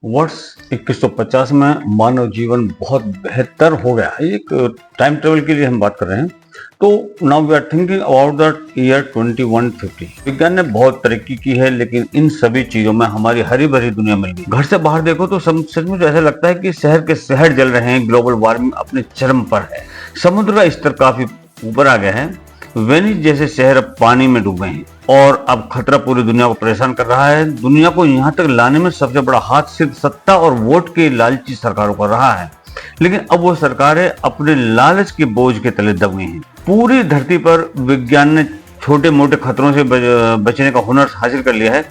वर्ष 2150 में मानव जीवन बहुत बेहतर हो गया। एक टाइम ट्रेवल के लिए हम बात कर रहे हैं। तो now we are thinking about the year 2150। विज्ञान ने बहुत तरक्की की है, लेकिन इन सभी चीजों में हमारी हरी भरी दुनिया मिल गई। घर से बाहर देखो तो सचमुच ऐसा लगता है कि शहर के शहर जल रहे हैं। ग्लोबल वार्मिंग अपने चरम पर है। समुद्र का स्तर काफी ऊपर आ गया है। वेनिस जैसे शहर अब पानी में डूबे हैं और अब खतरा पूरी दुनिया को परेशान कर रहा है। दुनिया को यहाँ तक लाने में सबसे बड़ा हाथ सिर्फ सत्ता और वोट के लालची सरकारों का रहा है, लेकिन अब वो सरकारें अपने लालच के बोझ के तले दब गई हैं। पूरी धरती पर विज्ञान ने छोटे मोटे खतरों से बचने का हुनर हासिल कर लिया है,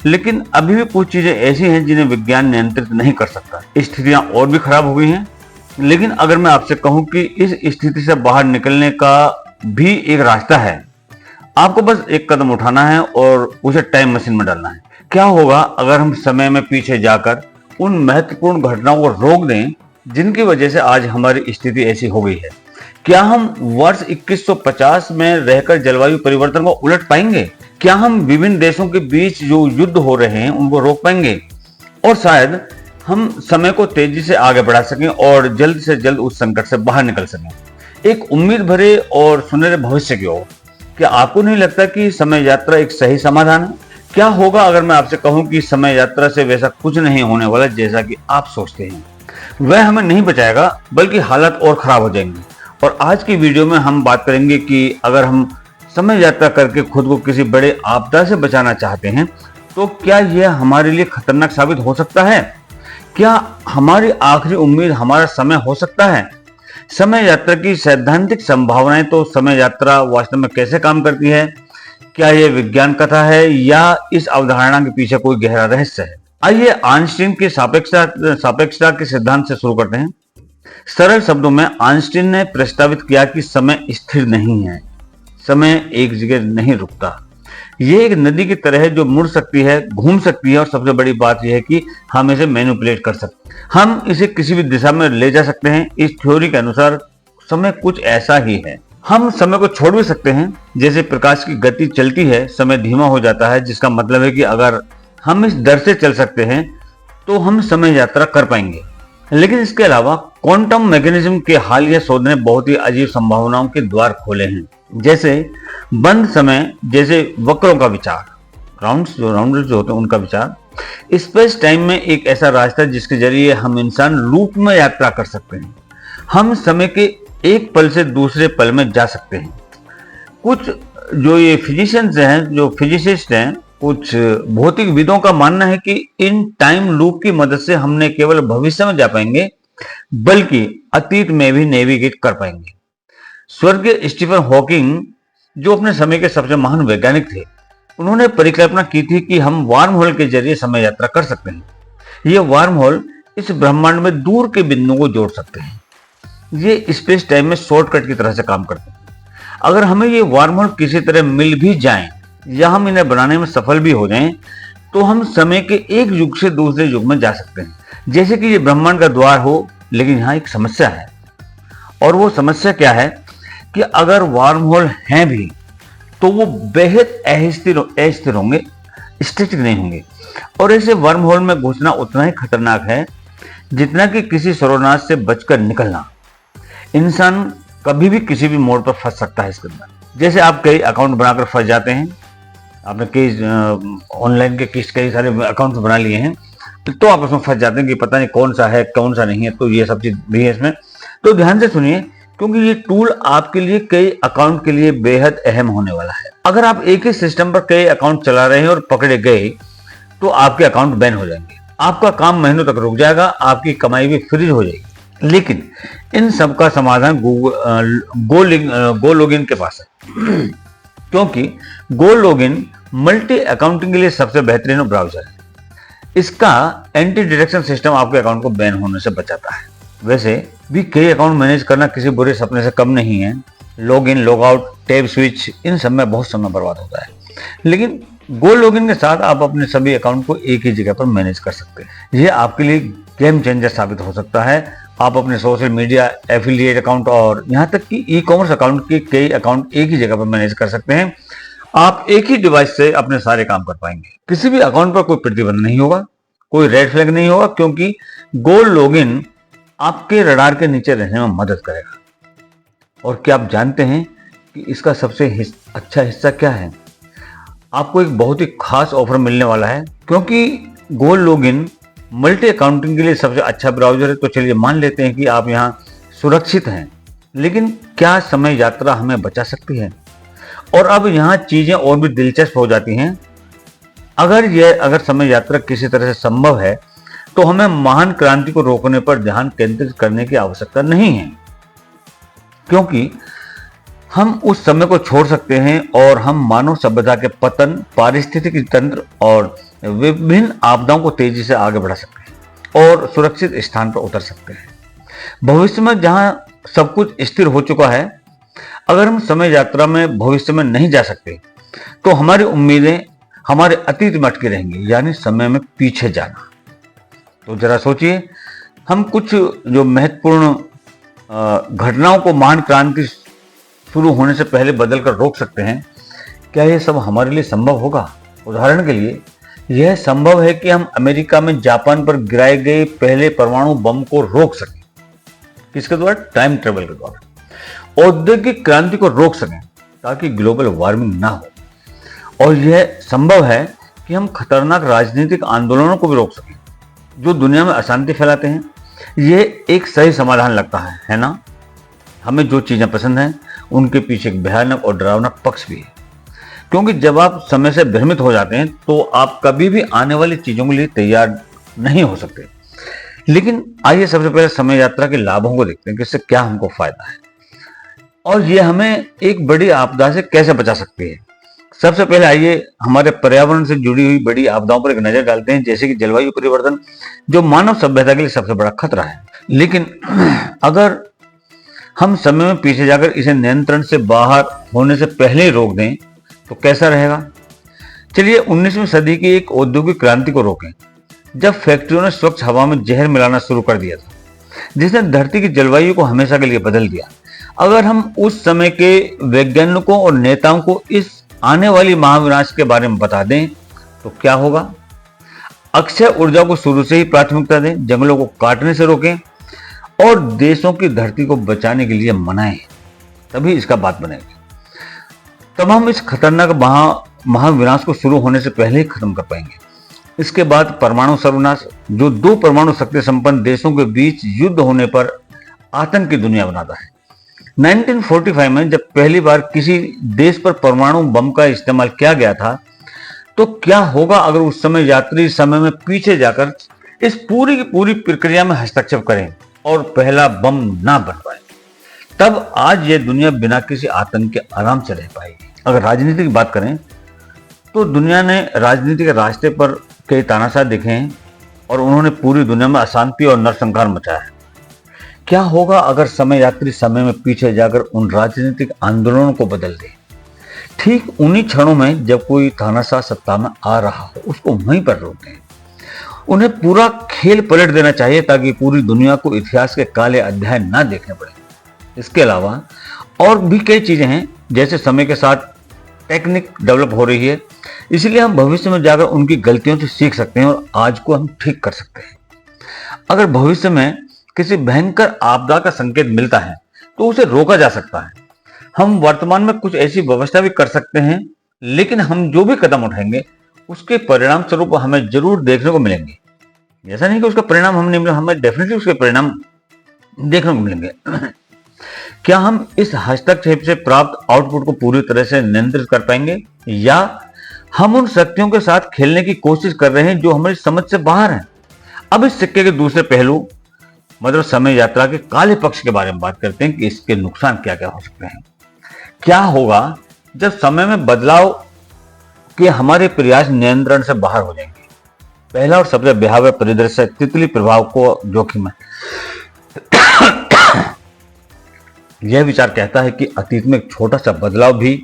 लेकिन अभी भी कुछ चीजें ऐसी हैं जिन्हें विज्ञान नियंत्रित नहीं कर सकता। स्थितियां और भी खराब हो गई हैं। लेकिन अगर मैं आपसे कहूं कि इस स्थिति से बाहर निकलने का भी एक रास्ता है, आपको बस एक कदम उठाना है और उसे टाइम मशीन में डालना है। क्या होगा अगर हम समय में पीछे जाकर उन महत्वपूर्ण घटनाओं को रोक दें जिनकी वजह से आज हमारी स्थिति ऐसी हो गई है? क्या हम वर्ष 2150 में रहकर जलवायु परिवर्तन को उलट पाएंगे? क्या हम विभिन्न देशों के बीच जो युद्ध हो रहे हैं उनको रोक पाएंगे? और शायद हम समय को तेजी से आगे बढ़ा सकें और जल्द से जल्द उस संकट से बाहर निकल सकें, एक उम्मीद भरे और सुनहरे भविष्य की ओर। क्या आपको नहीं लगता कि समय यात्रा एक सही समाधान है? क्या होगा अगर मैं आपसे कहूं कि समय यात्रा से वैसा कुछ नहीं होने वाला जैसा कि आप सोचते हैं? वह हमें नहीं बचाएगा, बल्कि हालात और खराब हो जाएंगे। और आज की वीडियो में हम बात करेंगे कि अगर हम समय यात्रा करके खुद को किसी बड़े आपदा से बचाना चाहते हैं तो क्या यह हमारे लिए खतरनाक साबित हो सकता है? क्या हमारी आखिरी उम्मीद हमारा समय हो सकता है? समय यात्रा की सैद्धांतिक संभावनाएं। तो समय यात्रा वास्तव में कैसे काम करती है? क्या यह विज्ञान कथा है या इस अवधारणा के पीछे कोई गहरा रहस्य है? आइए आइंस्टीन के सापेक्षता के सिद्धांत से शुरू करते हैं। सरल शब्दों में आइंस्टीन ने प्रस्तावित किया कि समय स्थिर नहीं है, समय एक जगह नहीं रुकता। ये एक नदी की तरह है जो मुड़ सकती है, घूम सकती है, और सबसे बड़ी बात यह है कि हम इसे मैनिपुलेट कर सकते हैं। हम इसे किसी भी दिशा में ले जा सकते हैं। इस थ्योरी के अनुसार समय कुछ ऐसा ही है। हम समय को छोड़ भी सकते हैं। जैसे प्रकाश की गति चलती है, समय धीमा हो जाता है, जिसका मतलब है कि अगर हम इस दर से चल सकते हैं तो हम समय यात्रा कर पाएंगे। लेकिन इसके अलावा क्वांटम मैकेनिज्म के हालिया शोध ने बहुत ही अजीब संभावनाओं के द्वार खोले हैं, जैसे बंद समय, जैसे वक्रों का विचार, राउंडर्स जो होते हैं उनका विचार, स्पेस टाइम में एक ऐसा रास्ता जिसके जरिए हम इंसान लूप में यात्रा कर सकते हैं। हम समय के एक पल से दूसरे पल में जा सकते हैं। कुछ जो ये फिजिशियंस हैं, जो फिजिसिस्ट हैं, कुछ भौतिकविदों का मानना है कि इन टाइम लूप की मदद से हम न केवल भविष्य में जा पाएंगे बल्कि अतीत में भी नेविगेट कर पाएंगे। स्वर्गीय स्टीफन हॉकिंग, जो अपने समय के सबसे महान वैज्ञानिक थे, उन्होंने परिकल्पना की थी कि हम वार्म होल के जरिए समय यात्रा कर सकते हैं। ये वार्म होल इस ब्रह्मांड में दूर के बिंदुओं को जोड़ सकते हैं। ये स्पेस टाइम में शॉर्टकट की तरह से काम करते हैं। अगर हमें ये वार्म होल किसी तरह मिल भी जाएं या हम इन्हें बनाने में सफल भी हो जाएं, तो हम समय के एक युग से दूसरे युग में जा सकते हैं। जैसे कि ये ब्रह्मांड का द्वार हो। लेकिन यहाँ एक समस्या है, और वो समस्या क्या है कि अगर वार्म होल हैं भी तो वो बेहद अस्थिर होंगे, स्टैटिक नहीं होंगे। और ऐसे वर्म होल में घुसना उतना ही खतरनाक है जितना कि किसी सर्वनाश से बचकर निकलना। इंसान कभी भी किसी भी मोड़ पर फंस सकता है इसके अंदर। जैसे आप कई अकाउंट बनाकर फंस जाते हैं। आपने कई ऑनलाइन के कई सारे अकाउंट बना लिए हैं, तो आप उसमें फंस जाते हैं कि पता नहीं कौन सा है कौन सा नहीं है। तो ये सब चीज भी है इसमें। तो ध्यान से सुनिए, क्योंकि ये टूल आपके लिए कई अकाउंट के लिए बेहद अहम होने वाला है। अगर आप एक ही सिस्टम पर कई अकाउंट चला रहे हैं और पकड़े गए तो आपके अकाउंट बैन हो जाएंगे, आपका काम महीनों तक रुक जाएगा, आपकी कमाई भी फ्रीज हो जाएगी। लेकिन इन सब का समाधान गो लॉगिन के पास है। क्योंकि गो लॉगिन मल्टी अकाउंटिंग के लिए सबसे बेहतरीन ब्राउजर है। इसका एंटी डिटेक्शन सिस्टम आपके अकाउंट को बैन होने से बचाता है। वैसे भी कई अकाउंट मैनेज करना किसी बुरे सपने से कम नहीं है। Log in, log out, tab switch, इन सब में बहुत समय बर्बाद होता है। लेकिन गो लॉगिन के साथ आप अपने सभी अकाउंट को एक ही जगह पर मैनेज कर सकते हैं। यह आपके लिए गेम चेंजर साबित हो सकता है। आप अपने सोशल मीडिया, एफिलिएट अकाउंट और यहाँ तक कि ई कॉमर्स अकाउंट के कई अकाउंट एक ही जगह पर मैनेज कर सकते हैं। आप एक ही डिवाइस से अपने सारे काम कर पाएंगे। किसी भी अकाउंट पर कोई प्रतिबंध नहीं होगा, कोई रेड फ्लैग नहीं होगा, क्योंकि गो लॉगिन आपके रडार के नीचे रहने में मदद करेगा। और क्या आप जानते हैं कि इसका सबसे अच्छा हिस्सा क्या है? आपको एक बहुत ही खास ऑफर मिलने वाला है, क्योंकि गो लॉगिन मल्टी अकाउंटिंग के लिए सबसे अच्छा ब्राउजर है। तो चलिए मान लेते हैं कि आप यहाँ सुरक्षित हैं, लेकिन क्या समय यात्रा हमें बचा सकती है? और अब यहाँ चीजें और भी दिलचस्प हो जाती हैं। अगर समय यात्रा किसी तरह से संभव है, तो हमें महान क्रांति को रोकने पर ध्यान केंद्रित करने की आवश्यकता नहीं है, क्योंकि हम उस समय को छोड़ सकते हैं और हम मानव सभ्यता के पतन, पारिस्थितिकी तंत्र और विभिन्न आपदाओं को तेजी से आगे बढ़ा सकते हैं और सुरक्षित स्थान पर उतर सकते हैं। भविष्य में जहां सब कुछ स्थिर हो चुका है, अगर हम समय यात्रा में भविष्य में नहीं जा सकते, तो हमारी उम्मीदें हमारे अतीत में अटकी रहेंगी, यानी समय में पीछे जाना। तो जरा सोचिए, हम कुछ जो महत्वपूर्ण घटनाओं को महान क्रांति शुरू होने से पहले बदलकर रोक सकते हैं। क्या यह सब हमारे लिए संभव होगा? उदाहरण के लिए, यह संभव है कि हम अमेरिका में जापान पर गिराए गए पहले परमाणु बम को रोक सकें। किसके द्वारा? टाइम ट्रेवल के द्वारा। औद्योगिक क्रांति को रोक सकें ताकि ग्लोबल वार्मिंग ना हो। और यह संभव है कि हम खतरनाक राजनीतिक आंदोलनों को भी रोक सकें जो दुनिया में अशांति फैलाते हैं। यह एक सही समाधान लगता है ना? हमें जो चीजें पसंद हैं उनके पीछे एक भयानक और डरावना पक्ष भी है, क्योंकि जब आप समय से भ्रमित हो जाते हैं तो आप कभी भी आने वाली चीजों के लिए तैयार नहीं हो सकते। लेकिन आइए सबसे पहले समय यात्रा के लाभों को देखते हैं कि इससे क्या हमको फायदा है और ये हमें एक बड़ी आपदा से कैसे बचा सकती है। सबसे पहले आइए हमारे पर्यावरण से जुड़ी हुई बड़ी आपदाओं पर एक नजर डालते हैं, जैसे कि जलवायु परिवर्तन, जो मानव सभ्यता के लिए सबसे बड़ा खतरा है। लेकिन अगर हम समय में पीछे जाकर इसे नियंत्रण से बाहर होने से पहले ही रोक दें तो कैसा रहेगा? चलिए 19वीं सदी की एक औद्योगिक क्रांति को रोकें, जब फैक्ट्रियों ने स्वच्छ हवा में जहर मिलाना शुरू कर दिया था, जिसने धरती की जलवायु को हमेशा के लिए बदल दिया। अगर हम उस समय के वैज्ञानिकों और नेताओं को इस आने वाली महाविनाश के बारे में बता दें तो क्या होगा? अक्षय ऊर्जा को शुरू से ही प्राथमिकता दें, जंगलों को काटने से रोकें और देशों की धरती को बचाने के लिए मनाएं, तभी इसका बात बनेगी। तब हम इस खतरनाक महाविनाश को शुरू होने से पहले ही खत्म कर पाएंगे। इसके बाद परमाणु सर्वनाश, जो 2 परमाणु शक्ति संपन्न देशों के बीच युद्ध होने पर आतंक की दुनिया बनाता है। 1945 में जब पहली बार किसी देश पर परमाणु बम का इस्तेमाल किया गया था, तो क्या होगा अगर उस समय यात्री समय में पीछे जाकर इस पूरी की पूरी प्रक्रिया में हस्तक्षेप करें और पहला बम ना बन पाए? तब आज ये दुनिया बिना किसी आतंक के आराम से रह पाएगी। अगर राजनीति की बात करें तो दुनिया ने राजनीति के रास्ते पर कई तानाशाह देखे हैं और उन्होंने पूरी दुनिया में अशांति और नरसंहार मचाया है। क्या होगा अगर समय यात्री समय में पीछे जाकर उन राजनीतिक आंदोलनों को बदल दे? ठीक उन्हीं क्षणों में जब कोई तानाशाह सत्ता में आ रहा हो, उसको वहीं पर रोक दें। उन्हें पूरा खेल पलट देना चाहिए ताकि पूरी दुनिया को इतिहास के काले अध्याय ना देखने पड़े। इसके अलावा और भी कई चीजें हैं, जैसे समय के साथ टेक्निक डेवलप हो रही है, इसलिए हम भविष्य में जाकर उनकी गलतियों से सीख सकते हैं और आज को हम ठीक कर सकते हैं। अगर भविष्य में किसी भयंकर आपदा का संकेत मिलता है तो उसे रोका जा सकता है। हम वर्तमान में कुछ ऐसी व्यवस्था भी कर सकते हैं, लेकिन हम जो भी कदम उठाएंगे उसके परिणाम स्वरूप हमें जरूर देखने को मिलेंगे। ऐसा नहीं कि उसका परिणाम हम नहीं मिले, हमें डेफिनेटली उसके परिणाम देखने को मिलेंगे। क्या हम इस हस्तक्षेप से प्राप्त आउटपुट को पूरी तरह से नियंत्रित कर पाएंगे, या हम उन शक्तियों के साथ खेलने की कोशिश कर रहे हैं जो हमारी समझ से बाहर हैं? अब इस सिक्के के दूसरे पहलू, मतलब समय यात्रा के काले पक्ष के बारे में बात करते हैं कि इसके नुकसान क्या क्या हो सकते हैं। क्या होगा जब समय में बदलाव के हमारे प्रयास नियंत्रण से बाहर हो जाएंगे? पहला और सबसे भयावह परिदृश्य तितली प्रभाव को जोखिम है। यह विचार कहता है कि अतीत में एक छोटा सा बदलाव भी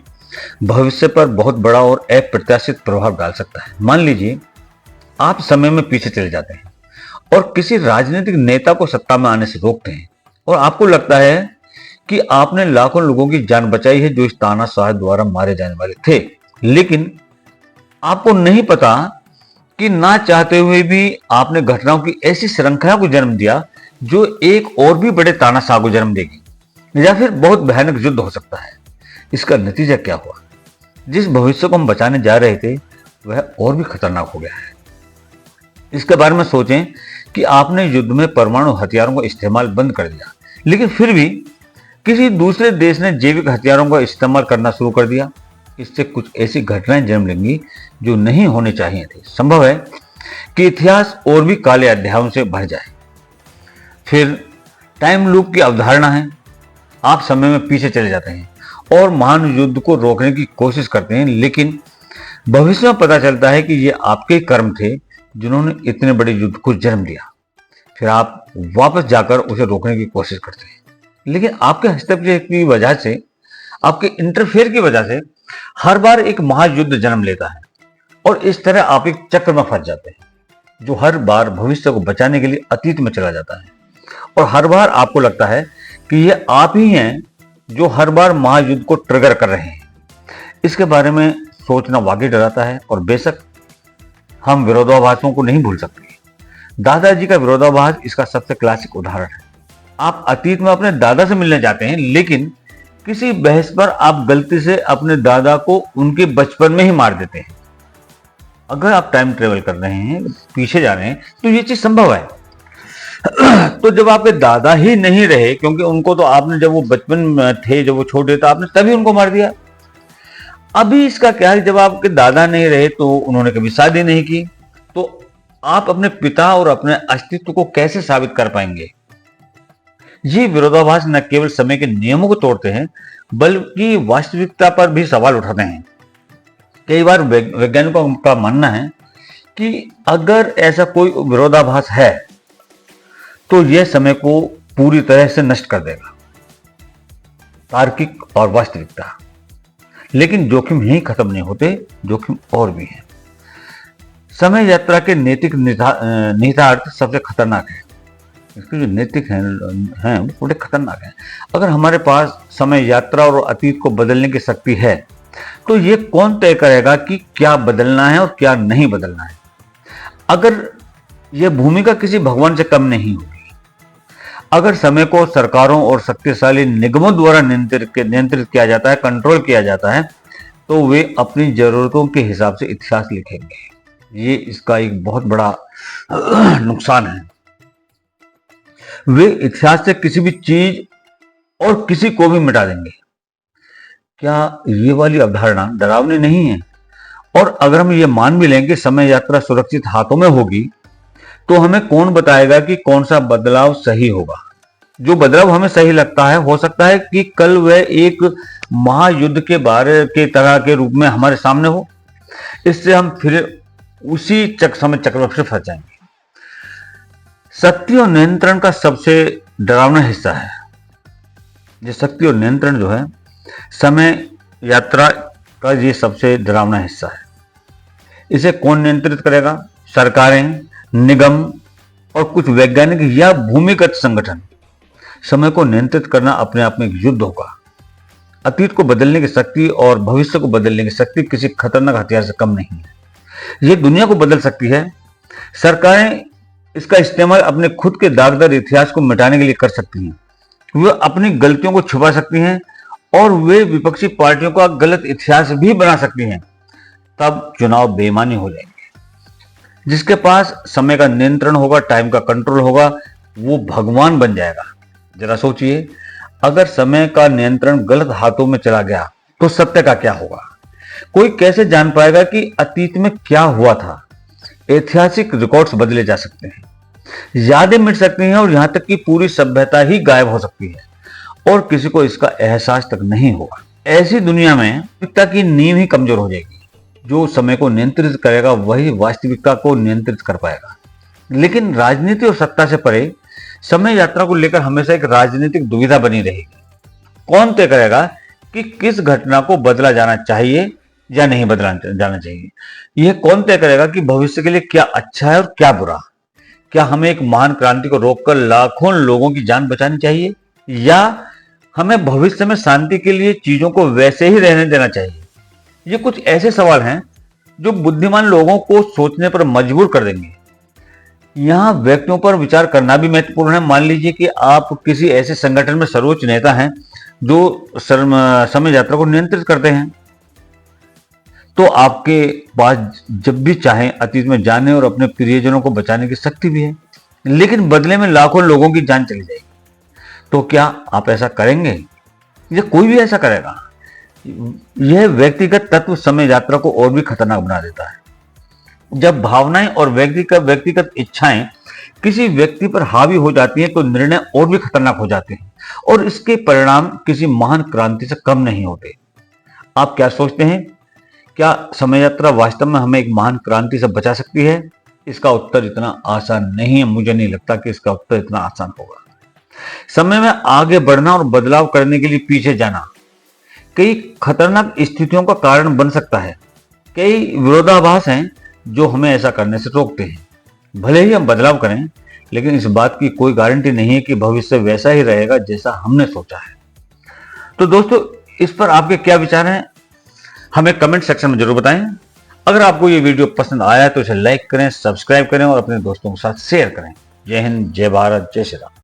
भविष्य पर बहुत बड़ा और अप्रत्याशित प्रभाव डाल सकता है। मान लीजिए आप समय में पीछे चले जाते हैं और किसी राजनीतिक नेता को सत्ता में आने से रोकते हैं और आपको लगता है कि आपने लाखों लोगों की जान बचाई है जो इस तानाशाह द्वारा मारे जाने वाले थे, लेकिन आपको नहीं पता कि ना चाहते हुए भी आपने घटनाओं की ऐसी श्रृंखला को जन्म दिया जो एक और भी बड़े तानाशाह को जन्म देगी या फिर बहुत भयानक युद्ध हो सकता है। इसका नतीजा क्या हुआ? जिस भविष्य को हम बचाने जा रहे थे वह और भी खतरनाक हो गया है। इसके बारे में सोचें कि आपने युद्ध में परमाणु हथियारों का इस्तेमाल बंद कर दिया, लेकिन फिर भी किसी दूसरे देश ने जैविक हथियारों का इस्तेमाल करना शुरू कर दिया। इससे कुछ ऐसी घटनाएं जन्म लेंगी जो नहीं होनी चाहिए थी। संभव है कि इतिहास और भी काले अध्यायों से भर जाए। फिर टाइम लूप की अवधारणा है। आप समय में पीछे चले जाते हैं और महान युद्ध को रोकने की कोशिश करते हैं, लेकिन भविष्य में पता चलता है कि ये आपके कर्म थे जिन्होंने इतने बड़े युद्ध को जन्म दिया। फिर आप वापस जाकर उसे रोकने की कोशिश करते हैं, लेकिन आपके हस्तक्षेप की वजह से, आपके इंटरफेयर की वजह से हर बार एक महायुद्ध जन्म लेता है और इस तरह आप एक चक्र में फंस जाते हैं जो हर बार भविष्य को बचाने के लिए अतीत में चला जाता है। और हर बार आपको लगता है कि ये आप ही हैं जो हर बार महायुद्ध को ट्रिगर कर रहे हैं। इसके बारे में सोचना वाकई डराता है। और बेशक हम विरोधाभासों को नहीं भूल सकते। दादाजी का विरोधाभास इसका सबसे क्लासिक उदाहरण है। आप अतीत में अपने दादा से मिलने जाते हैं, लेकिन किसी बहस पर आप गलती से अपने दादा को उनके बचपन में ही मार देते हैं। अगर आप टाइम ट्रेवल कर रहे हैं, पीछे जा रहे हैं, तो ये चीज संभव है। तो जब आपके दादा ही नहीं रहे, क्योंकि उनको तो आपने जब वो बचपन में थे, जब वो छोटे थे, आपने तभी उनको मार दिया। अभी इसका क्या है, जब आपके दादा नहीं रहे तो उन्होंने कभी शादी नहीं की, तो आप अपने पिता और अपने अस्तित्व को कैसे साबित कर पाएंगे? ये विरोधाभास न केवल समय के नियमों को तोड़ते हैं, बल्कि वास्तविकता पर भी सवाल उठाते हैं। कई बार वैज्ञानिकों का मानना है कि अगर ऐसा कोई विरोधाभास है तो यह समय को पूरी तरह से नष्ट कर देगा, तार्किक और वास्तविकता। लेकिन जोखिम यही खत्म नहीं होते, जोखिम और भी है। समय यात्रा के नैतिक निहितार्थ सबसे खतरनाक है। इसके जो नैतिक हैं वो बड़े खतरनाक हैं। अगर हमारे पास समय यात्रा और अतीत को बदलने की शक्ति है, तो ये कौन तय करेगा कि क्या बदलना है और क्या नहीं बदलना है? अगर यह भूमिका किसी भगवान से कम नहीं होगी। अगर समय को सरकारों और शक्तिशाली निगमों द्वारा नियंत्रित किया जाता है, कंट्रोल किया जाता है, तो वे अपनी जरूरतों के हिसाब से इतिहास लिखेंगे। ये इसका एक बहुत बड़ा नुकसान है। वे इतिहास से किसी भी चीज और किसी को भी मिटा देंगे। क्या ये वाली अवधारणा डरावनी नहीं है? और अगर हम ये मान भी लें कि समय यात्रा सुरक्षित हाथों में होगी, तो हमें कौन बताएगा कि कौन सा बदलाव सही होगा? जो बदलाव हमें सही लगता है, हो सकता है कि कल वह एक महायुद्ध के बारे के तरह के रूप में हमारे सामने हो। इससे हम फिर उसी समय चक्र में फंस जाएंगे। शक्ति और नियंत्रण का सबसे डरावना हिस्सा है। ये शक्ति और नियंत्रण जो है, समय यात्रा का ये सबसे डरावना हिस्सा है। इसे कौन नियंत्रित करेगा? सरकारें, निगम और कुछ वैज्ञानिक या भूमिगत संगठन। समय को नियंत्रित करना अपने आप में एक युद्ध होगा। अतीत को बदलने की शक्ति और भविष्य को बदलने की शक्ति किसी खतरनाक हथियार से कम नहीं है। ये दुनिया को बदल सकती है। सरकारें इसका इस्तेमाल अपने खुद के दागदार इतिहास को मिटाने के लिए कर सकती हैं। वे अपनी गलतियों को छुपा सकती हैं और वे विपक्षी पार्टियों का गलत इतिहास भी बना सकती हैं। तब चुनाव बेईमानी हो जाएंगे। जिसके पास समय का नियंत्रण होगा, टाइम का कंट्रोल होगा, वो भगवान बन जाएगा। जरा सोचिए, अगर समय का नियंत्रण गलत हाथों में चला गया तो सत्य का क्या होगा? कोई कैसे जान पाएगा कि अतीत में क्या हुआ था? ऐतिहासिक रिकॉर्ड्स बदले जा सकते हैं, यादें मिट सकती हैं और यहां तक कि पूरी सभ्यता ही गायब हो सकती है और किसी को इसका एहसास तक नहीं होगा। ऐसी दुनिया में वास्तविकता की नींव ही कमजोर हो जाएगी। जो समय को नियंत्रित करेगा वही वास्तविकता को नियंत्रित कर पाएगा। लेकिन राजनीति और सत्ता से परे समय यात्रा को लेकर हमेशा एक राजनीतिक दुविधा बनी रहेगी। कौन तय करेगा कि किस घटना को बदला जाना चाहिए या नहीं बदला जाना चाहिए? यह कौन तय करेगा कि भविष्य के लिए क्या अच्छा है और क्या बुरा? क्या हमें एक महान क्रांति को रोककर लाखों लोगों की जान बचानी चाहिए, या हमें भविष्य में शांति के लिए चीजों को वैसे ही रहने देना चाहिए? ये कुछ ऐसे सवाल हैं जो बुद्धिमान लोगों को सोचने पर मजबूर कर देंगे। यहाँ व्यक्तियों पर विचार करना भी महत्वपूर्ण है। मान लीजिए कि आप किसी ऐसे संगठन में सर्वोच्च नेता हैं जो समय यात्रा को नियंत्रित करते हैं, तो आपके पास जब भी चाहे अतीत में जाने और अपने प्रियजनों को बचाने की शक्ति भी है, लेकिन बदले में लाखों लोगों की जान चली जाएगी। तो क्या आप ऐसा करेंगे या कोई भी ऐसा करेगा? यह व्यक्तिगत तत्व समय यात्रा को और भी खतरनाक बना देता है। जब भावनाएं और व्यक्तिगत इच्छाएं किसी व्यक्ति पर हावी हो जाती हैं तो निर्णय और भी खतरनाक हो जाते हैं और इसके परिणाम किसी महान क्रांति से कम नहीं होते। आप क्या सोचते हैं? क्या समय यात्रा वास्तव में हमें एक महान क्रांति से बचा सकती है? इसका उत्तर इतना आसान नहीं है। मुझे नहीं लगता कि इसका उत्तर इतना आसान होगा। समय में आगे बढ़ना और बदलाव करने के लिए पीछे जाना कई खतरनाक स्थितियों का कारण बन सकता है। कई विरोधाभास हैं जो हमें ऐसा करने से रोकते हैं। भले ही हम बदलाव करें, लेकिन इस बात की कोई गारंटी नहीं है कि भविष्य वैसा ही रहेगा जैसा हमने सोचा है। तो दोस्तों, इस पर आपके क्या विचार हैं, हमें कमेंट सेक्शन में जरूर बताएं। अगर आपको ये वीडियो पसंद आया तो इसे लाइक करें, सब्सक्राइब करें और अपने दोस्तों के साथ शेयर करें। जय हिंद, जय भारत, जय श्री राम।